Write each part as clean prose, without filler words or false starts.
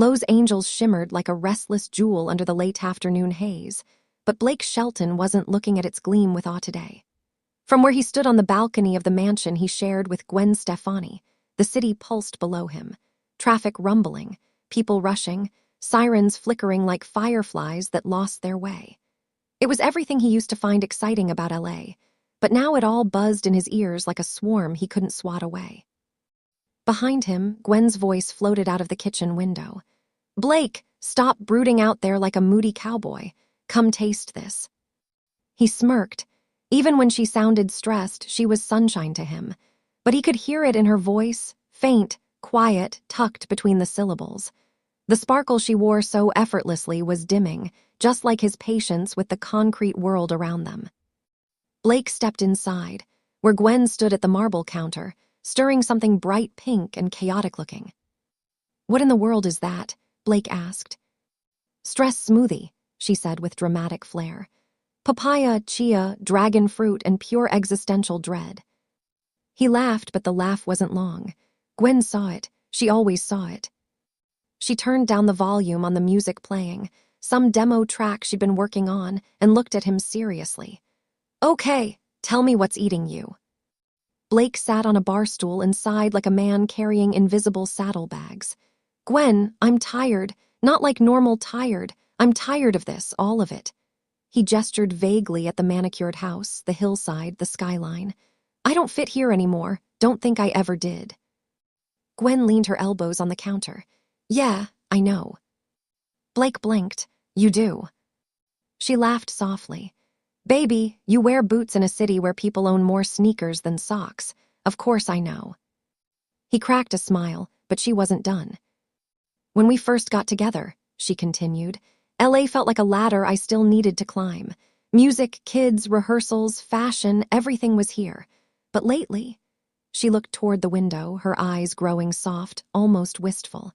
Lowe's Angels shimmered like a restless jewel under the late afternoon haze, but Blake Shelton wasn't looking at its gleam with awe today. From where he stood on the balcony of the mansion he shared with Gwen Stefani, the city pulsed below him, traffic rumbling, people rushing, sirens flickering like fireflies that lost their way. It was everything he used to find exciting about LA, but now it all buzzed in his ears like a swarm he couldn't swat away. Behind him, Gwen's voice floated out of the kitchen window. "Blake, stop brooding out there like a moody cowboy. Come taste this." He smirked. Even when she sounded stressed, she was sunshine to him. But he could hear it in her voice, faint, quiet, tucked between the syllables. The sparkle she wore so effortlessly was dimming, just like his patience with the concrete world around them. Blake stepped inside, where Gwen stood at the marble counter, stirring something bright pink and chaotic-looking. "What in the world is that?" Blake asked. "Stress smoothie," she said with dramatic flair. "Papaya, chia, dragon fruit, and pure existential dread." He laughed, but the laugh wasn't long. Gwen saw it. She always saw it. She turned down the volume on the music playing, some demo track she'd been working on, and looked at him seriously. "Okay, tell me what's eating you." Blake sat on a bar stool and sighed like a man carrying invisible saddlebags. "Gwen, I'm tired. Not like normal tired. I'm tired of this, all of it." He gestured vaguely at the manicured house, the hillside, the skyline. "I don't fit here anymore. Don't think I ever did." Gwen leaned her elbows on the counter. "Yeah, I know." Blake blinked. "You do." She laughed softly. "Baby, you wear boots in a city where people own more sneakers than socks. Of course I know." He cracked a smile, but she wasn't done. "When we first got together," she continued, "LA felt like a ladder I still needed to climb. Music, kids, rehearsals, fashion, everything was here. But lately," she looked toward the window, her eyes growing soft, almost wistful.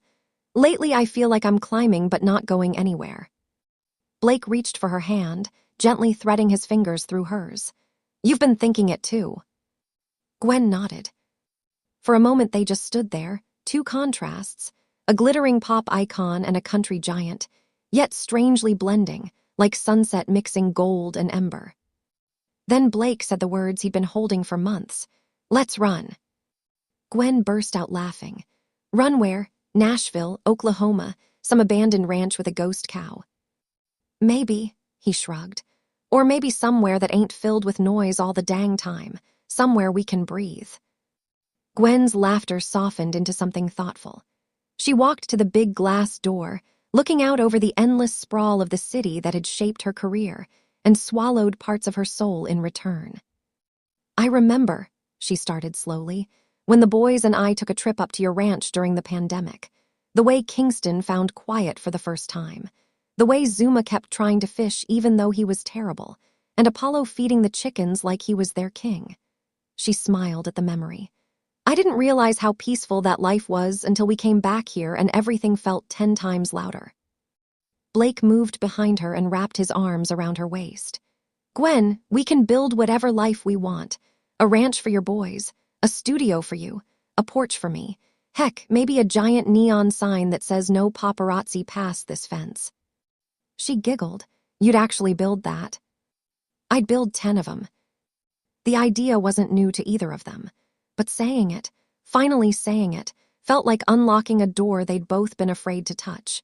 "Lately I feel like I'm climbing but not going anywhere." Blake reached for her hand, gently threading his fingers through hers. "You've been thinking it too." Gwen nodded. For a moment they just stood there, two contrasts, a glittering pop icon and a country giant, yet strangely blending, like sunset mixing gold and ember. Then Blake said the words he'd been holding for months. "Let's run." Gwen burst out laughing. "Run where? Nashville, Oklahoma, some abandoned ranch with a ghost cow." "Maybe," he shrugged. "Or maybe somewhere that ain't filled with noise all the dang time, somewhere we can breathe." Gwen's laughter softened into something thoughtful. She walked to the big glass door, looking out over the endless sprawl of the city that had shaped her career and swallowed parts of her soul in return. "I remember," she started slowly, "when the boys and I took a trip up to your ranch during the pandemic. The way Kingston found quiet for the first time. The way Zuma kept trying to fish even though he was terrible, and Apollo feeding the chickens like he was their king." She smiled at the memory. "I didn't realize how peaceful that life was until we came back here and everything felt 10 times louder." Blake moved behind her and wrapped his arms around her waist. "Gwen, we can build whatever life we want. A ranch for your boys, a studio for you, a porch for me. Heck, maybe a giant neon sign that says no paparazzi past this fence." She giggled. "You'd actually build that?" "I'd build 10 of them." The idea wasn't new to either of them, but saying it, finally saying it, felt like unlocking a door they'd both been afraid to touch.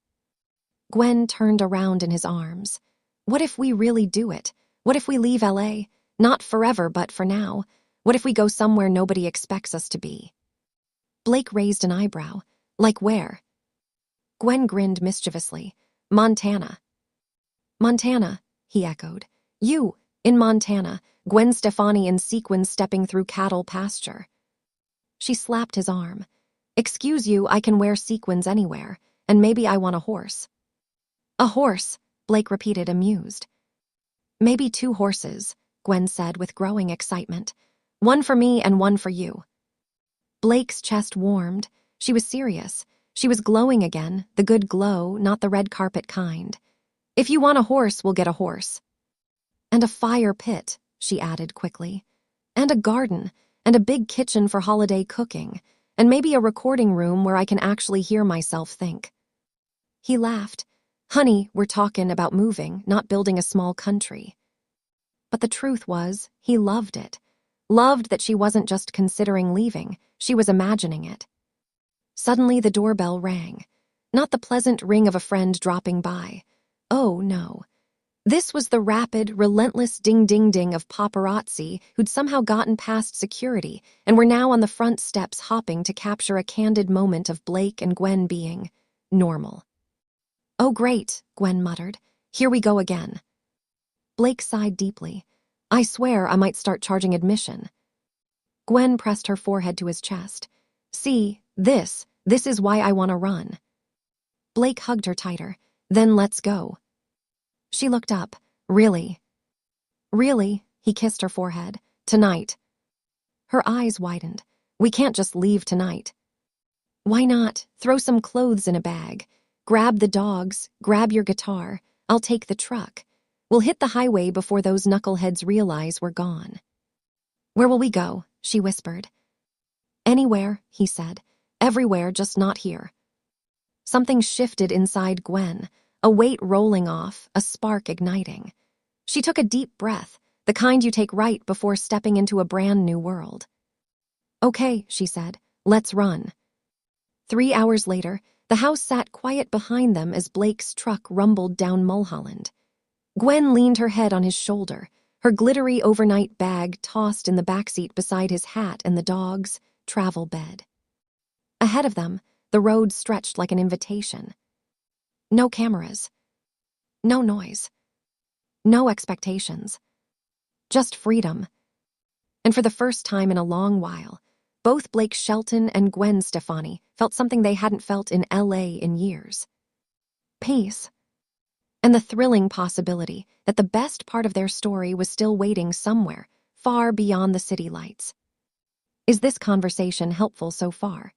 Gwen turned around in his arms. "What if we really do it? What if we leave LA? Not forever, but for now. What if we go somewhere nobody expects us to be?" Blake raised an eyebrow. "Like where?" Gwen grinned mischievously. "Montana." "Montana," he echoed. "You, in Montana, Gwen Stefani in sequins stepping through cattle pasture." She slapped his arm. "Excuse you, I can wear sequins anywhere, and maybe I want a horse." "A horse," Blake repeated, amused. "Maybe 2 horses," Gwen said with growing excitement. "One for me and one for you." Blake's chest warmed. She was serious. She was glowing again, the good glow, not the red carpet kind. "If you want a horse, we'll get a horse." "And a fire pit," she added quickly. "And a garden, and a big kitchen for holiday cooking, and maybe a recording room where I can actually hear myself think." He laughed. Honey, we're talking about moving, not building a small country. But the truth was, he loved it. Loved that she wasn't just considering leaving, she was imagining it. Suddenly the doorbell rang. Not the pleasant ring of a friend dropping by. Oh, no. This was the rapid, relentless ding-ding-ding of paparazzi who'd somehow gotten past security and were now on the front steps hopping to capture a candid moment of Blake and Gwen being normal. Oh, great, Gwen muttered. Here we go again. Blake sighed deeply. I swear I might start charging admission. Gwen pressed her forehead to his chest. See, this is why I want to run. Blake hugged her tighter. Then let's go. She looked up. Really? Really? He kissed her forehead. Tonight. Her eyes widened. We can't just leave tonight. Why not? Throw some clothes in a bag. Grab the dogs. Grab your guitar. I'll take the truck. We'll hit the highway before those knuckleheads realize we're gone. Where will we go? She whispered. Anywhere, he said. Everywhere, just not here. Something shifted inside Gwen. A weight rolling off, a spark igniting. She took a deep breath, the kind you take right before stepping into a brand new world. Okay, she said, let's run. 3 hours later, the house sat quiet behind them as Blake's truck rumbled down Mulholland. Gwen leaned her head on his shoulder, her glittery overnight bag tossed in the backseat beside his hat and the dog's travel bed. Ahead of them, the road stretched like an invitation. No cameras. No noise. No expectations. Just freedom. And for the first time in a long while, both Blake Shelton and Gwen Stefani felt something they hadn't felt in LA in years. Peace. And the thrilling possibility that the best part of their story was still waiting somewhere, far beyond the city lights. Is this conversation helpful so far?